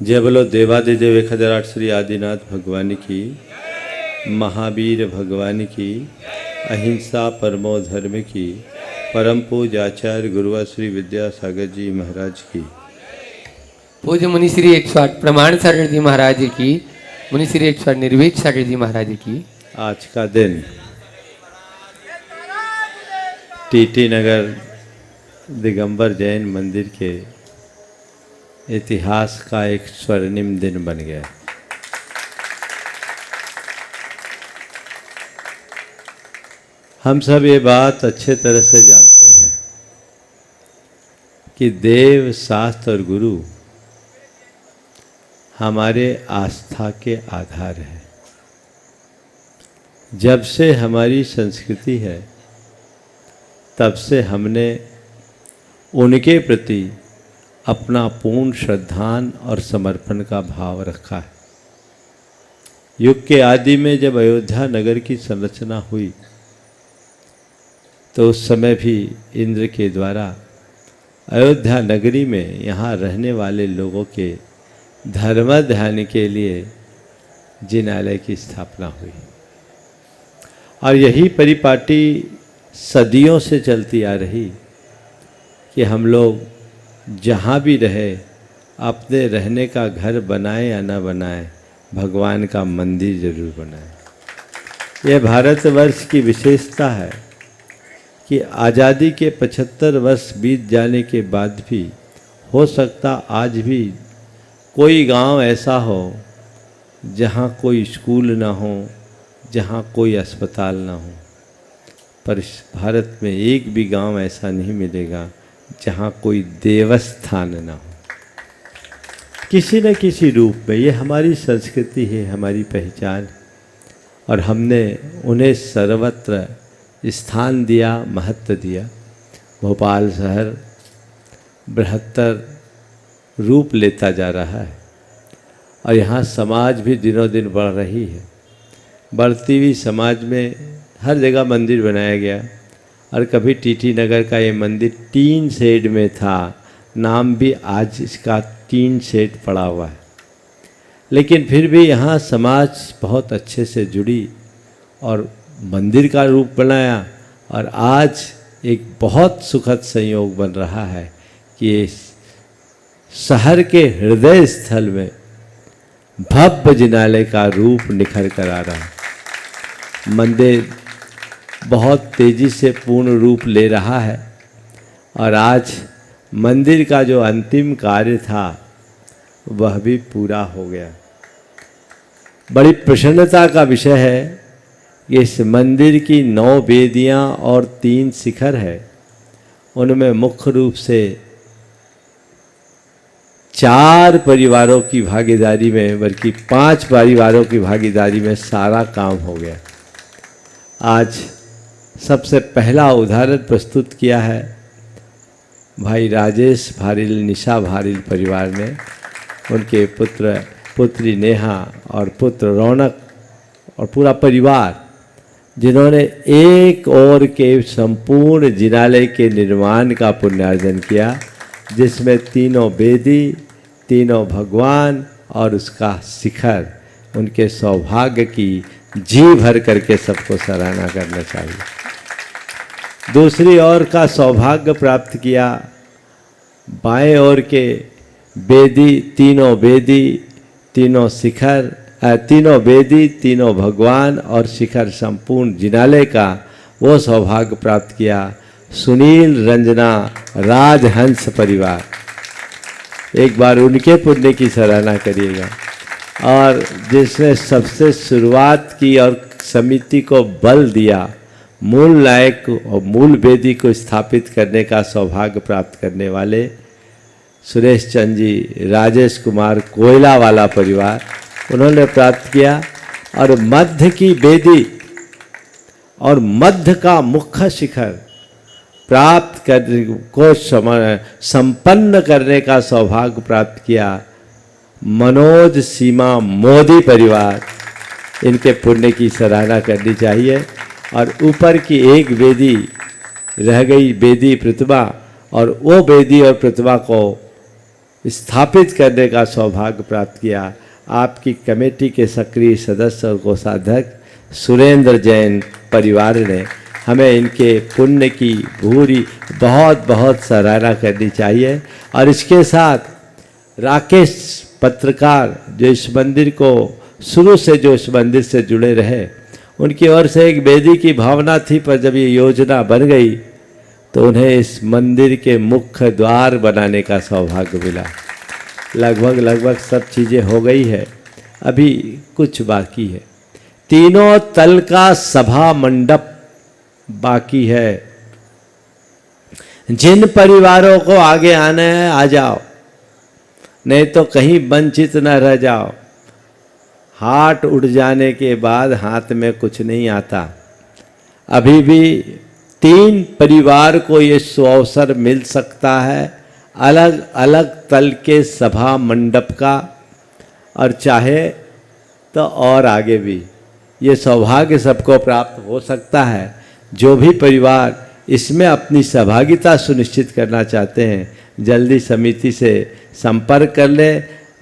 जय बोलो देवादिदेव 1008 श्री आदिनाथ भगवान की, महावीर भगवान की, अहिंसा परमो धर्म की, परम पूज आचार्य गुरुवा श्री विद्यासागर जी महाराज की। पूज्य मुनि श्री 108 प्रमाण सागर जी महाराज की, मुनि श्री 108 निर्वेद सागर जी महाराज की। आज का दिन टीटी नगर दिगंबर जैन मंदिर के इतिहास का एक स्वर्णिम दिन बन गया। हम सब ये बात अच्छे तरह से जानते हैं कि देव, शास्त्र और गुरु हमारे आस्था के आधार हैं। जब से हमारी संस्कृति है तब से हमने उनके प्रति अपना पूर्ण श्रद्धान और समर्पण का भाव रखा है। युग के आदि में जब अयोध्या नगर की संरचना हुई तो उस समय भी इंद्र के द्वारा अयोध्या नगरी में यहाँ रहने वाले लोगों के धर्म ध्यान के लिए जिनालय की स्थापना हुई और यही परिपाटी सदियों से चलती आ रही कि हम लोग जहाँ भी रहे अपने रहने का घर बनाए या न बनाए, भगवान का मंदिर जरूर बनाए। यह भारतवर्ष की विशेषता है कि आज़ादी के 75 वर्ष बीत जाने के बाद भी हो सकता आज भी कोई गांव ऐसा हो जहाँ कोई स्कूल ना हो, जहाँ कोई अस्पताल ना हो, पर भारत में एक भी गांव ऐसा नहीं मिलेगा जहाँ कोई देवस्थान न हो, किसी न किसी रूप में। ये हमारी संस्कृति है, हमारी पहचान, और हमने उन्हें सर्वत्र स्थान दिया, महत्व दिया। भोपाल शहर बृहत्तर रूप लेता जा रहा है और यहाँ समाज भी दिनों दिन बढ़ रही है। बढ़ती हुई समाज में हर जगह मंदिर बनाया गया और कभी टीटी नगर का ये मंदिर टीन शेड में था, नाम भी आज इसका टीन शेड पड़ा हुआ है, लेकिन फिर भी यहाँ समाज बहुत अच्छे से जुड़ी और मंदिर का रूप बनाया। और आज एक बहुत सुखद संयोग बन रहा है कि इस शहर के हृदय स्थल में भव्य जिनालय का रूप निखर कर आ रहा है। मंदिर बहुत तेज़ी से पूर्ण रूप ले रहा है और आज मंदिर का जो अंतिम कार्य था वह भी पूरा हो गया। बड़ी प्रसन्नता का विषय है कि इस मंदिर की 9 वेदियाँ और 3 शिखर है, उनमें मुख्य रूप से 4 परिवारों की भागीदारी में, बल्कि 5 परिवारों की भागीदारी में सारा काम हो गया। आज सबसे पहला उदाहरण प्रस्तुत किया है भाई राजेश भारिल, निशा भारिल परिवार ने। उनके पुत्री नेहा और पुत्र रौनक और पूरा परिवार, जिन्होंने एक ओर के संपूर्ण जिनालय के निर्माण का पुण्यार्जन किया, जिसमें 3 वेदी, 3 भगवान और उसका शिखर। उनके सौभाग्य की जी भर करके सबको सराहना करना चाहिए। दूसरी ओर का सौभाग्य प्राप्त किया बाएं ओर के वेदी, 3 वेदी, 3 शिखर, 3 वेदी, 3 भगवान और शिखर संपूर्ण जिनालय का वो सौभाग्य प्राप्त किया सुनील रंजना राजहंस परिवार। एक बार उनके पुण्य की सराहना करिएगा। और जिसने सबसे शुरुआत की और समिति को बल दिया, मूल नायक और मूल वेदी को स्थापित करने का सौभाग्य प्राप्त करने वाले सुरेश चंद जी, राजेश कुमार कोयला वाला परिवार, उन्होंने प्राप्त किया। और मध्य की वेदी और मध्य का मुख्य शिखर प्राप्त करने को संपन्न करने का सौभाग्य प्राप्त किया मनोज सीमा मोदी परिवार। इनके पुण्य की सराहना करनी चाहिए। और ऊपर की एक वेदी रह गई, वेदी प्रतिमा, और वो वेदी और प्रतिमा को स्थापित करने का सौभाग्य प्राप्त किया। आपकी कमेटी के सक्रिय सदस्य और कोषाध्यक्ष सुरेंद्र जैन परिवार ने हमें इनके पुण्य की भूरी बहुत बहुत सराहना करनी चाहिए। और इसके साथ राकेश पत्रकार जो इस मंदिर को शुरू से जो इस मंदिर से जुड़े रहे, उनकी ओर से एक बेदी की भावना थी, पर जब ये योजना बन गई तो उन्हें इस मंदिर के मुख्य द्वार बनाने का सौभाग्य मिला। लगभग सब चीज़ें हो गई है, अभी कुछ बाकी है। तीनों तल का सभा मंडप बाकी है। जिन परिवारों को आगे आना है आ जाओ, नहीं तो कहीं वंचित न रह जाओ। हाथ उठ जाने के बाद हाथ में कुछ नहीं आता। अभी भी 3 परिवार को ये सुअवसर मिल सकता है अलग अलग तल के सभा मंडप का, और चाहे तो और आगे भी ये सौभाग्य सबको प्राप्त हो सकता है। जो भी परिवार इसमें अपनी सहभागिता सुनिश्चित करना चाहते हैं जल्दी समिति से संपर्क कर ले।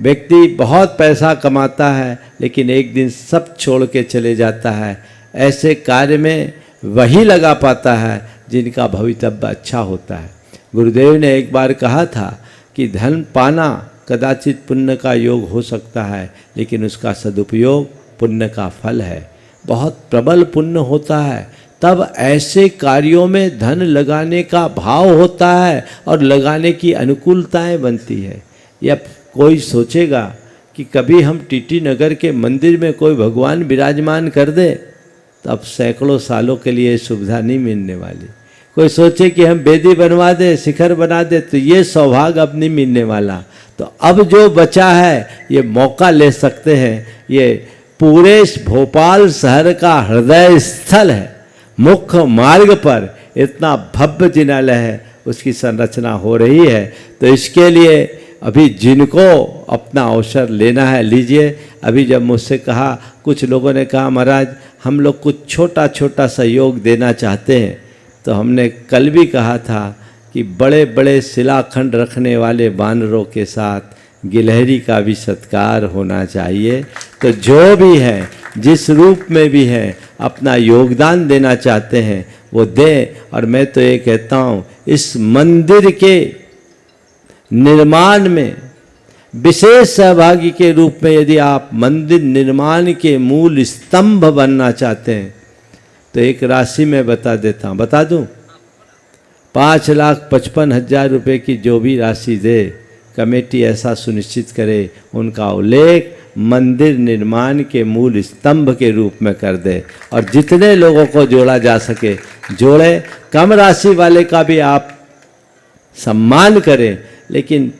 व्यक्ति बहुत पैसा कमाता है लेकिन एक दिन सब छोड़ के चले जाता है। ऐसे कार्य में वही लगा पाता है जिनका भवितव्य अच्छा होता है। गुरुदेव ने एक बार कहा था कि धन पाना कदाचित पुण्य का योग हो सकता है, लेकिन उसका सदुपयोग पुण्य का फल है। बहुत प्रबल पुण्य होता है तब ऐसे कार्यों में धन लगाने का भाव होता है और लगाने की अनुकूलताएं बनती है। या कोई सोचेगा कि कभी हम टीटी नगर के मंदिर में कोई भगवान विराजमान कर दे तो अब सैकड़ों सालों के लिए सुविधा नहीं मिलने वाली। कोई सोचे कि हम बेदी बनवा दे, शिखर बना दे, तो ये सौभाग्य अब नहीं मिलने वाला। तो अब जो बचा है ये मौका ले सकते हैं। ये पूरे भोपाल शहर का हृदय स्थल है, मुख्य मार्ग पर इतना भव्य जिनालय है, उसकी संरचना हो रही है। तो इसके लिए अभी जिनको अपना अवसर लेना है लीजिए। अभी जब मुझसे कहा, कुछ लोगों ने कहा महाराज हम लोग कुछ छोटा छोटा सहयोग देना चाहते हैं, तो हमने कल भी कहा था कि बड़े बड़े शिलाखंड रखने वाले बानरों के साथ गिलहरी का भी सत्कार होना चाहिए। तो जो भी है, जिस रूप में भी है, अपना योगदान देना चाहते हैं वो दें। और मैं तो ये कहता हूँ इस मंदिर के निर्माण में विशेष सहभागी के रूप में यदि आप मंदिर निर्माण के मूल स्तंभ बनना चाहते हैं तो एक राशि मैं बता देता हूँ, बता दूँ। 5,55,000 रुपये की जो भी राशि दे, कमेटी ऐसा सुनिश्चित करे उनका उल्लेख मंदिर निर्माण के मूल स्तंभ के रूप में कर दे, और जितने लोगों को जोड़ा जा सके जोड़े। कम राशि वाले का भी आप सम्मान करें, लेकिन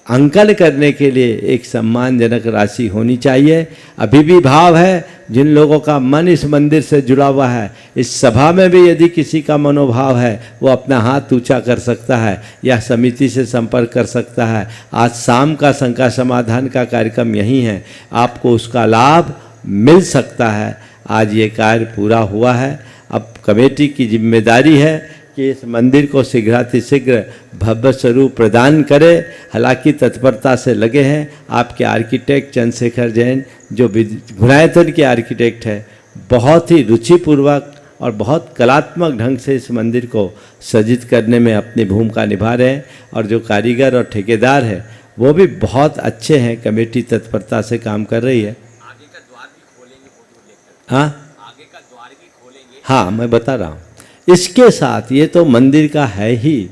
अंकन करने के लिए एक सम्मानजनक राशि होनी चाहिए। अभी भी भाव है, जिन लोगों का मन इस मंदिर से जुड़ा हुआ है, इस सभा में भी यदि किसी का मनोभाव है वो अपना हाथ ऊंचा कर सकता है या समिति से संपर्क कर सकता है। आज शाम का शंका समाधान का कार्यक्रम यही है, आपको उसका लाभ मिल सकता है। आज ये कार्य पूरा हुआ है। अब कमेटी की जिम्मेदारी है कि इस मंदिर को शीघ्रातिशीघ्र भव्य स्वरूप प्रदान करे। हालांकि तत्परता से लगे हैं आपके आर्किटेक्ट चंद्रशेखर जैन, जो गुणायतन के आर्किटेक्ट है, बहुत ही रुचिपूर्वक और बहुत कलात्मक ढंग से इस मंदिर को सज्जित करने में अपनी भूमिका निभा रहे हैं। और जो कारीगर और ठेकेदार है वो भी बहुत अच्छे हैं। कमेटी तत्परता से काम कर रही है। आगे का द्वार भी खोलेंगे। हाँ, आगे का द्वार भी खोलेंगे। हाँ, मैं बता रहा हूँ। इसके साथ ये तो मंदिर का है ही,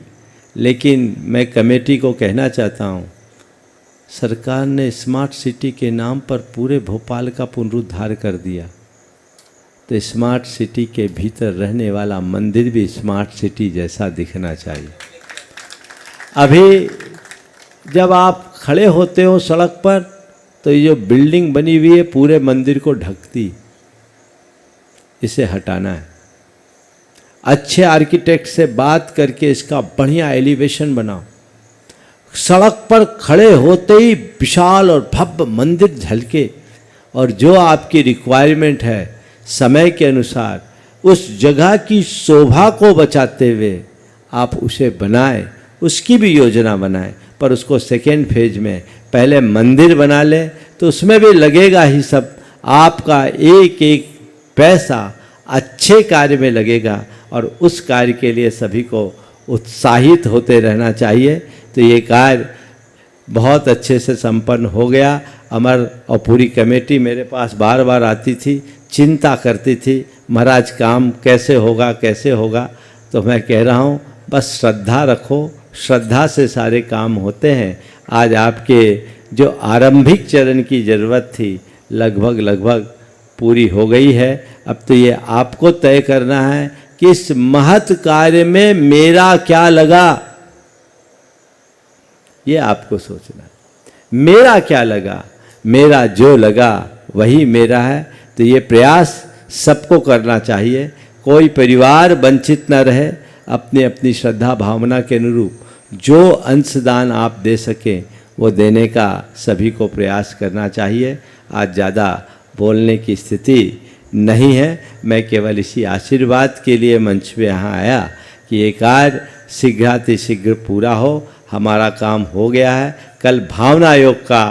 लेकिन मैं कमेटी को कहना चाहता हूँ, सरकार ने स्मार्ट सिटी के नाम पर पूरे भोपाल का पुनरुद्धार कर दिया। तो स्मार्ट सिटी के भीतर रहने वाला मंदिर भी स्मार्ट सिटी जैसा दिखना चाहिए। अभी जब आप खड़े होते हो सड़क पर तो ये जो बिल्डिंग बनी हुई है पूरे मंदिर को ढकती, इसे हटाना है। अच्छे आर्किटेक्ट से बात करके इसका बढ़िया एलिवेशन बनाओ। सड़क पर खड़े होते ही विशाल और भव्य मंदिर झलके, और जो आपकी रिक्वायरमेंट है समय के अनुसार उस जगह की शोभा को बचाते हुए आप उसे बनाएं, उसकी भी योजना बनाएं। पर उसको सेकेंड फेज में पहले मंदिर बना ले, तो उसमें भी लगेगा ही सब। आपका एक एक पैसा अच्छे कार्य में लगेगा और उस कार्य के लिए सभी को उत्साहित होते रहना चाहिए। तो ये कार्य बहुत अच्छे से संपन्न हो गया। अमर और पूरी कमेटी मेरे पास बार बार आती थी, चिंता करती थी, महाराज काम कैसे होगा कैसे होगा। तो मैं कह रहा हूँ बस श्रद्धा रखो, श्रद्धा से सारे काम होते हैं। आज आपके जो आरंभिक चरण की ज़रूरत थी लगभग पूरी हो गई है। अब तो ये आपको तय करना है कि इस महत् कार्य में मेरा क्या लगा, ये आपको सोचना है। मेरा क्या लगा, मेरा जो लगा वही मेरा है। तो ये प्रयास सबको करना चाहिए, कोई परिवार वंचित न रहे। अपनी अपनी श्रद्धा भावना के अनुरूप जो अंशदान आप दे सकें वो देने का सभी को प्रयास करना चाहिए। आज ज़्यादा बोलने की स्थिति नहीं है, मैं केवल इसी आशीर्वाद के लिए मंच पे यहाँ आया कि ये कार्य शीघ्रातिशीघ्र पूरा हो। हमारा काम हो गया है। कल भावना योग का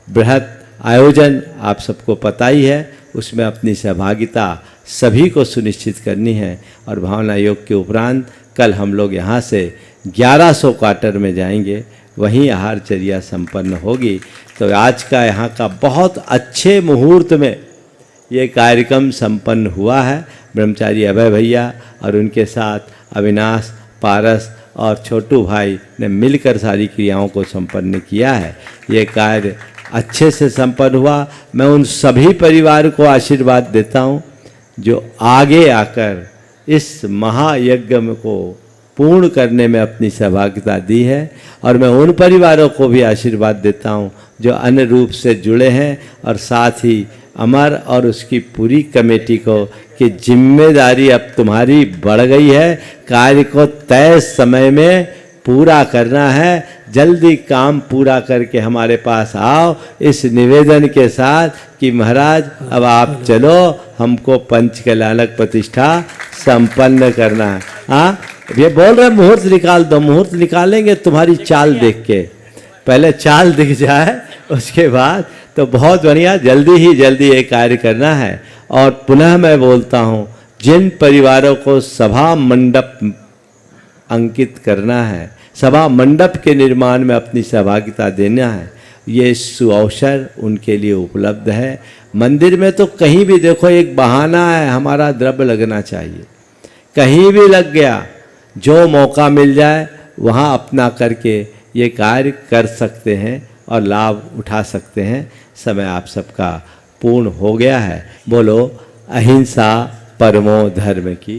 बृहद आयोजन आप सबको पता ही है, उसमें अपनी सहभागिता सभी को सुनिश्चित करनी है। और भावना योग के उपरांत कल हम लोग यहाँ से 1100 क्वार्टर में जाएंगे, वहीं आहारचर्या संपन्न होगी। तो आज का यहाँ का बहुत अच्छे मुहूर्त में ये कार्यक्रम संपन्न हुआ है। ब्रह्मचारी अभय भैया और उनके साथ अविनाश, पारस और छोटू भाई ने मिलकर सारी क्रियाओं को संपन्न किया है। ये कार्य अच्छे से संपन्न हुआ। मैं उन सभी परिवार को आशीर्वाद देता हूँ जो आगे आकर इस महायज्ञ को पूर्ण करने में अपनी सहभागिता दी है। और मैं उन परिवारों को भी आशीर्वाद देता हूँ जो अन्य रूप से जुड़े हैं, और साथ ही अमर और उसकी पूरी कमेटी को कि जिम्मेदारी अब तुम्हारी बढ़ गई है, कार्य को तय समय में पूरा करना है। जल्दी काम पूरा करके हमारे पास आओ इस निवेदन के साथ कि महाराज अब आप चलो, हमको पंच कल्याणक प्रतिष्ठा संपन्न करना है। हाँ, ये बोल रहे मुहूर्त निकाल दो। मुहूर्त निकालेंगे तुम्हारी चाल देख के, पहले चाल दिख जाए उसके बाद तो बहुत बढ़िया। जल्दी ही जल्दी ये कार्य करना है। और पुनः मैं बोलता हूँ, जिन परिवारों को सभा मंडप अंकित करना है, सभा मंडप के निर्माण में अपनी सहभागिता देना है, ये सुअवसर उनके लिए उपलब्ध है। मंदिर में तो कहीं भी देखो एक बहाना है, हमारा द्रव्य लगना चाहिए। कहीं भी लग गया, जो मौका मिल जाए वहाँ अपना करके ये कार्य कर सकते हैं और लाभ उठा सकते हैं। समय आप सबका पूर्ण हो गया है। बोलो अहिंसा परमो धर्म की।